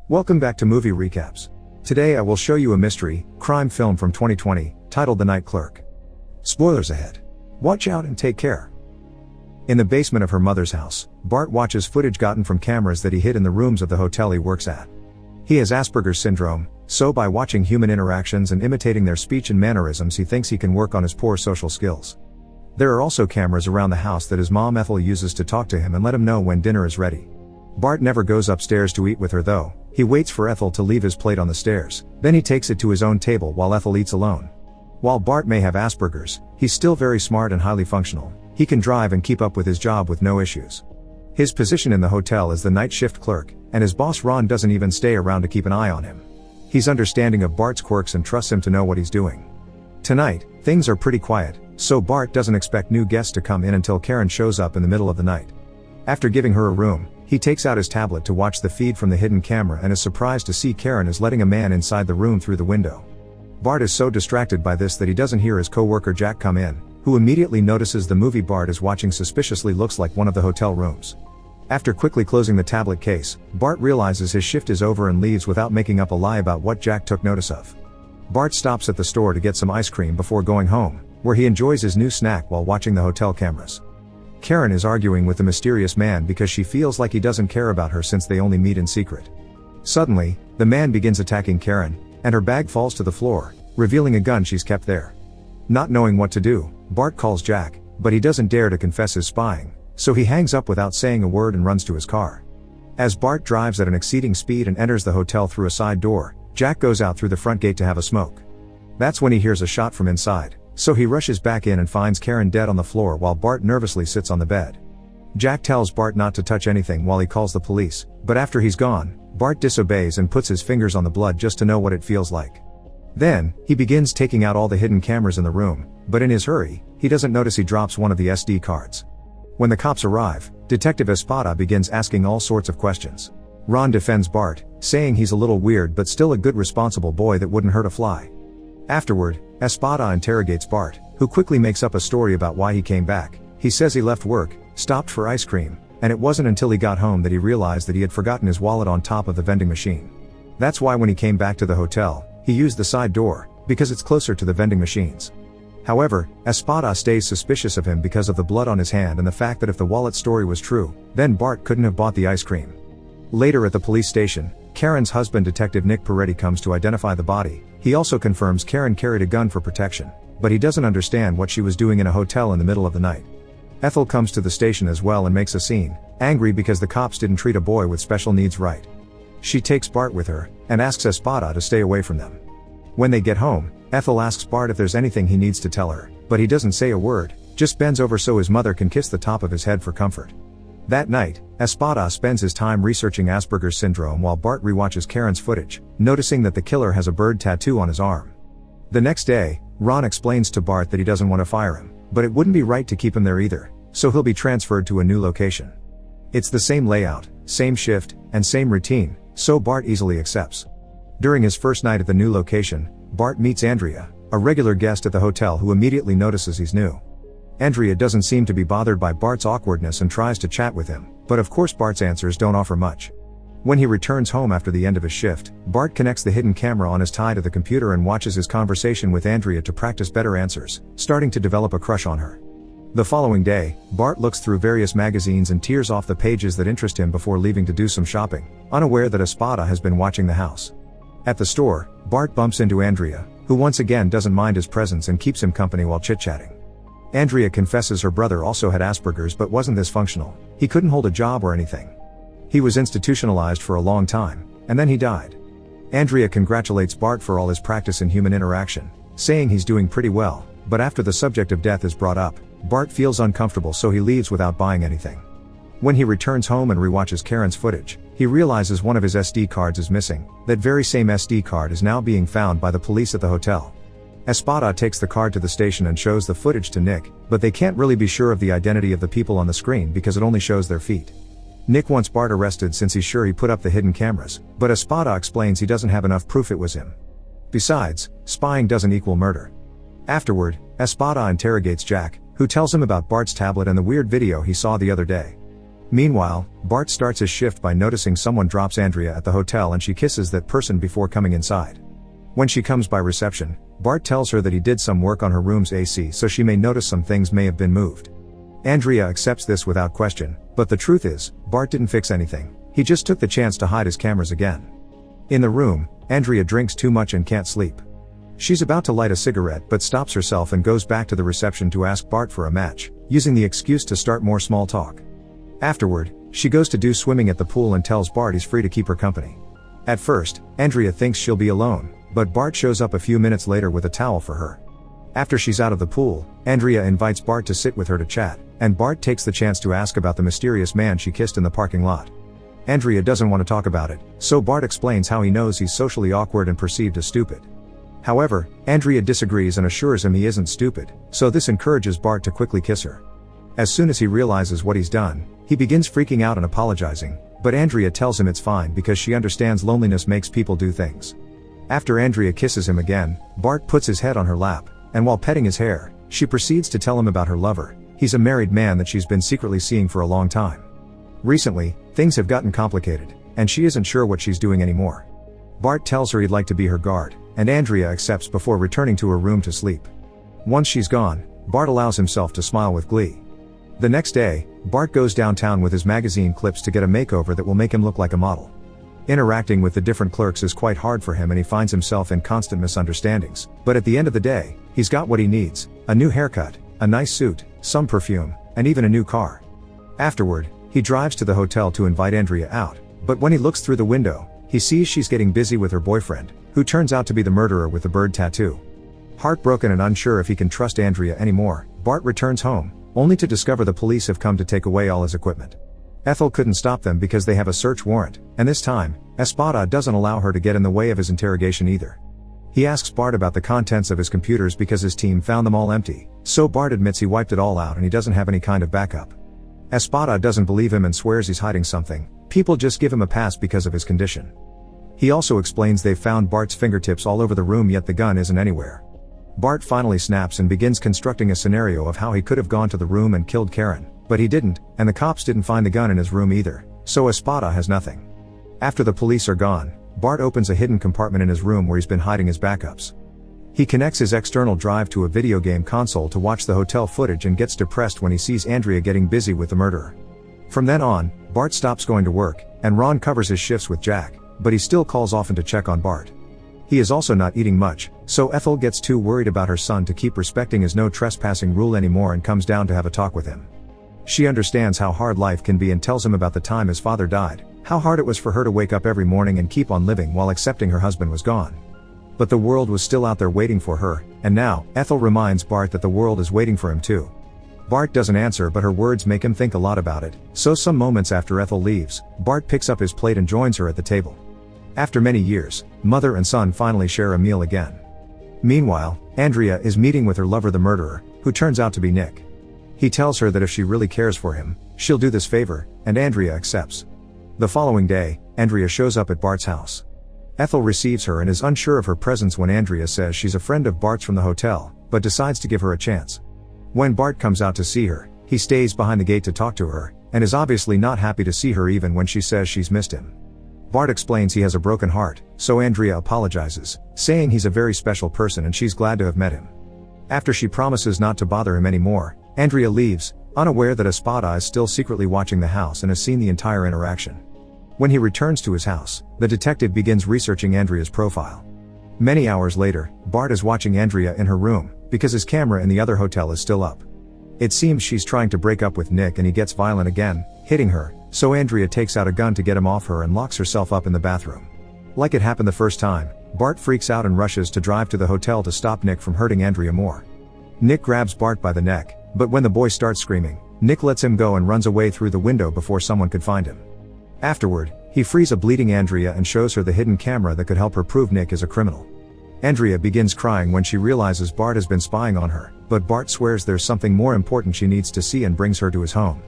Welcome back to Movie Recaps. Today I will show you a mystery, crime film from 2020, titled The Night Clerk. Spoilers ahead. Watch out and take care. In the basement of her mother's house, Bart watches footage gotten from cameras that he hid in the rooms of the hotel he works at. He has Asperger's syndrome, so by watching human interactions and imitating their speech and mannerisms he thinks he can work on his poor social skills. There are also cameras around the house that his mom Ethel uses to talk to him and let him know when dinner is ready. Bart never goes upstairs to eat with her though. He waits for Ethel to leave his plate on the stairs, then he takes it to his own table while Ethel eats alone. While Bart may have Asperger's, he's still very smart and highly functional. He can drive and keep up with his job with no issues. His position in the hotel is the night shift clerk, and his boss Ron doesn't even stay around to keep an eye on him. He's understanding of Bart's quirks and trusts him to know what he's doing. Tonight, things are pretty quiet, so Bart doesn't expect new guests to come in until Karen shows up in the middle of the night. After giving her a room, he takes out his tablet to watch the feed from the hidden camera and is surprised to see Karen is letting a man inside the room through the window. Bart is so distracted by this that he doesn't hear his co-worker Jack come in, who immediately notices the movie Bart is watching suspiciously looks like one of the hotel rooms. After quickly closing the tablet case, Bart realizes his shift is over and leaves without making up a lie about what Jack took notice of. Bart stops at the store to get some ice cream before going home, where he enjoys his new snack while watching the hotel cameras. Karen is arguing with the mysterious man because she feels like he doesn't care about her since they only meet in secret. Suddenly, the man begins attacking Karen, and her bag falls to the floor, revealing a gun she's kept there. Not knowing what to do, Bart calls Jack, but he doesn't dare to confess his spying, so he hangs up without saying a word and runs to his car. As Bart drives at an exceeding speed and enters the hotel through a side door, Jack goes out through the front gate to have a smoke. That's when he hears a shot from inside, so he rushes back in and finds Karen dead on the floor while Bart nervously sits on the bed. Jack tells Bart not to touch anything while he calls the police, but after he's gone, Bart disobeys and puts his fingers on the blood just to know what it feels like. Then, he begins taking out all the hidden cameras in the room, but in his hurry, he doesn't notice he drops one of the SD cards. When the cops arrive, Detective Espada begins asking all sorts of questions. Ron defends Bart, saying he's a little weird but still a good responsible boy that wouldn't hurt a fly. Afterward, Espada interrogates Bart, who quickly makes up a story about why he came back. He says he left work, stopped for ice cream, and it wasn't until he got home that he realized that he had forgotten his wallet on top of the vending machine. That's why when he came back to the hotel, he used the side door, because it's closer to the vending machines. However, Espada stays suspicious of him because of the blood on his hand and the fact that if the wallet story was true, then Bart couldn't have bought the ice cream. Later at the police station, Karen's husband Detective Nick Peretti comes to identify the body. He also confirms Karen carried a gun for protection, but he doesn't understand what she was doing in a hotel in the middle of the night. Ethel comes to the station as well and makes a scene, angry because the cops didn't treat a boy with special needs right. She takes Bart with her, and asks Espada to stay away from them. When they get home, Ethel asks Bart if there's anything he needs to tell her, but he doesn't say a word, just bends over so his mother can kiss the top of his head for comfort. That night, Espada spends his time researching Asperger's syndrome while Bart rewatches Karen's footage, noticing that the killer has a bird tattoo on his arm. The next day, Ron explains to Bart that he doesn't want to fire him, but it wouldn't be right to keep him there either, so he'll be transferred to a new location. It's the same layout, same shift, and same routine, so Bart easily accepts. During his first night at the new location, Bart meets Andrea, a regular guest at the hotel who immediately notices he's new. Andrea doesn't seem to be bothered by Bart's awkwardness and tries to chat with him, but of course Bart's answers don't offer much. When he returns home after the end of his shift, Bart connects the hidden camera on his tie to the computer and watches his conversation with Andrea to practice better answers, starting to develop a crush on her. The following day, Bart looks through various magazines and tears off the pages that interest him before leaving to do some shopping, unaware that Espada has been watching the house. At the store, Bart bumps into Andrea, who once again doesn't mind his presence and keeps him company while chit-chatting. Andrea confesses her brother also had Asperger's but wasn't this functional. He couldn't hold a job or anything. He was institutionalized for a long time, and then he died. Andrea congratulates Bart for all his practice in human interaction, saying he's doing pretty well, but after the subject of death is brought up, Bart feels uncomfortable so he leaves without buying anything. When he returns home and rewatches Karen's footage, he realizes one of his SD cards is missing. That very same SD card is now being found by the police at the hotel. Espada takes the card to the station and shows the footage to Nick, but they can't really be sure of the identity of the people on the screen because it only shows their feet. Nick wants Bart arrested since he's sure he put up the hidden cameras, but Espada explains he doesn't have enough proof it was him. Besides, spying doesn't equal murder. Afterward, Espada interrogates Jack, who tells him about Bart's tablet and the weird video he saw the other day. Meanwhile, Bart starts his shift by noticing someone drops Andrea at the hotel and she kisses that person before coming inside. When she comes by reception, Bart tells her that he did some work on her room's AC so she may notice some things may have been moved. Andrea accepts this without question, but the truth is, Bart didn't fix anything, he just took the chance to hide his cameras again. In the room, Andrea drinks too much and can't sleep. She's about to light a cigarette but stops herself and goes back to the reception to ask Bart for a match, using the excuse to start more small talk. Afterward, she goes to do swimming at the pool and tells Bart he's free to keep her company. At first, Andrea thinks she'll be alone, but Bart shows up a few minutes later with a towel for her. After she's out of the pool, Andrea invites Bart to sit with her to chat, and Bart takes the chance to ask about the mysterious man she kissed in the parking lot. Andrea doesn't want to talk about it, so Bart explains how he knows he's socially awkward and perceived as stupid. However, Andrea disagrees and assures him he isn't stupid, so this encourages Bart to quickly kiss her. As soon as he realizes what he's done, he begins freaking out and apologizing, but Andrea tells him it's fine because she understands loneliness makes people do things. After Andrea kisses him again, Bart puts his head on her lap, and while petting his hair, she proceeds to tell him about her lover. He's a married man that she's been secretly seeing for a long time. Recently, things have gotten complicated, and she isn't sure what she's doing anymore. Bart tells her he'd like to be her guard, and Andrea accepts before returning to her room to sleep. Once she's gone, Bart allows himself to smile with glee. The next day, Bart goes downtown with his magazine clips to get a makeover that will make him look like a model. Interacting with the different clerks is quite hard for him and he finds himself in constant misunderstandings, but at the end of the day, he's got what he needs: a new haircut, a nice suit, some perfume, and even a new car. Afterward, he drives to the hotel to invite Andrea out, but when he looks through the window, he sees she's getting busy with her boyfriend, who turns out to be the murderer with the bird tattoo. Heartbroken and unsure if he can trust Andrea anymore, Bart returns home, only to discover the police have come to take away all his equipment. Ethel couldn't stop them because they have a search warrant, and this time, Espada doesn't allow her to get in the way of his interrogation either. He asks Bart about the contents of his computers because his team found them all empty, so Bart admits he wiped it all out and he doesn't have any kind of backup. Espada doesn't believe him and swears he's hiding something. People just give him a pass because of his condition. He also explains they've found Bart's fingertips all over the room yet the gun isn't anywhere. Bart finally snaps and begins constructing a scenario of how he could have gone to the room and killed Karen, but he didn't, and the cops didn't find the gun in his room either, so Espada has nothing. After the police are gone, Bart opens a hidden compartment in his room where he's been hiding his backups. He connects his external drive to a video game console to watch the hotel footage and gets depressed when he sees Andrea getting busy with the murderer. From then on, Bart stops going to work, and Ron covers his shifts with Jack, but he still calls often to check on Bart. He is also not eating much, so Ethel gets too worried about her son to keep respecting his no trespassing rule anymore and comes down to have a talk with him. She understands how hard life can be and tells him about the time his father died, how hard it was for her to wake up every morning and keep on living while accepting her husband was gone. But the world was still out there waiting for her, and now, Ethel reminds Bart that the world is waiting for him too. Bart doesn't answer but her words make him think a lot about it, so some moments after Ethel leaves, Bart picks up his plate and joins her at the table. After many years, mother and son finally share a meal again. Meanwhile, Andrea is meeting with her lover the murderer, who turns out to be Nick. He tells her that if she really cares for him, she'll do this favor, and Andrea accepts. The following day, Andrea shows up at Bart's house. Ethel receives her and is unsure of her presence when Andrea says she's a friend of Bart's from the hotel, but decides to give her a chance. When Bart comes out to see her, he stays behind the gate to talk to her, and is obviously not happy to see her even when she says she's missed him. Bart explains he has a broken heart, so Andrea apologizes, saying he's a very special person and she's glad to have met him. After she promises not to bother him anymore, Andrea leaves, unaware that Espada is still secretly watching the house and has seen the entire interaction. When he returns to his house, the detective begins researching Andrea's profile. Many hours later, Bart is watching Andrea in her room, because his camera in the other hotel is still up. It seems she's trying to break up with Nick and he gets violent again, hitting her, so Andrea takes out a gun to get him off her and locks herself up in the bathroom. Like it happened the first time, Bart freaks out and rushes to drive to the hotel to stop Nick from hurting Andrea more. Nick grabs Bart by the neck, but when the boy starts screaming, Nick lets him go and runs away through the window before someone could find him. Afterward, he frees a bleeding Andrea and shows her the hidden camera that could help her prove Nick is a criminal. Andrea begins crying when she realizes Bart has been spying on her, but Bart swears there's something more important she needs to see and brings her to his home.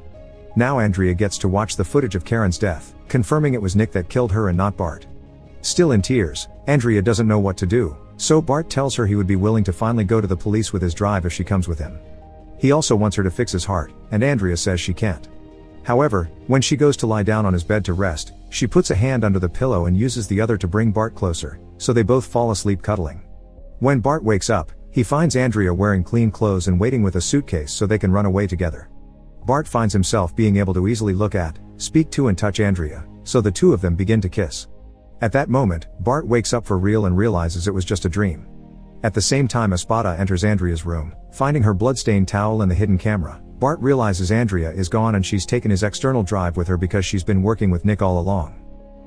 Now Andrea gets to watch the footage of Karen's death, confirming it was Nick that killed her and not Bart. Still in tears, Andrea doesn't know what to do, so Bart tells her he would be willing to finally go to the police with his drive if she comes with him. He also wants her to fix his heart, and Andrea says she can't. However, when she goes to lie down on his bed to rest, she puts a hand under the pillow and uses the other to bring Bart closer, so they both fall asleep cuddling. When Bart wakes up, he finds Andrea wearing clean clothes and waiting with a suitcase so they can run away together. Bart finds himself being able to easily look at, speak to and touch Andrea, so the two of them begin to kiss. At that moment, Bart wakes up for real and realizes it was just a dream. At the same time, Espada enters Andrea's room, finding her bloodstained towel and the hidden camera. Bart realizes Andrea is gone and she's taken his external drive with her because she's been working with Nick all along.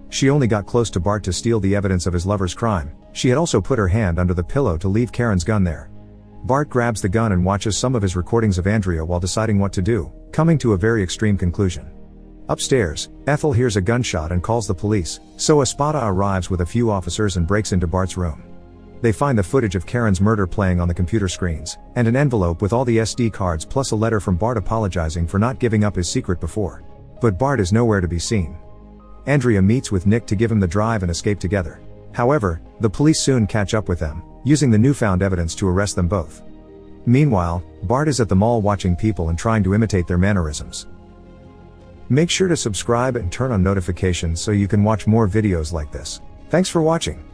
She only got close to Bart to steal the evidence of his lover's crime. She had also put her hand under the pillow to leave Karen's gun there. Bart grabs the gun and watches some of his recordings of Andrea while deciding what to do, coming to a very extreme conclusion. Upstairs, Ethel hears a gunshot and calls the police, so Espada arrives with a few officers and breaks into Bart's room. They find the footage of Karen's murder playing on the computer screens, and an envelope with all the SD cards plus a letter from Bart apologizing for not giving up his secret before. But Bart is nowhere to be seen. Andrea meets with Nick to give him the drive and escape together. However, the police soon catch up with them, using the newfound evidence to arrest them both. Meanwhile, Bart is at the mall watching people and trying to imitate their mannerisms. Make sure to subscribe and turn on notifications so you can watch more videos like this. Thanks for watching.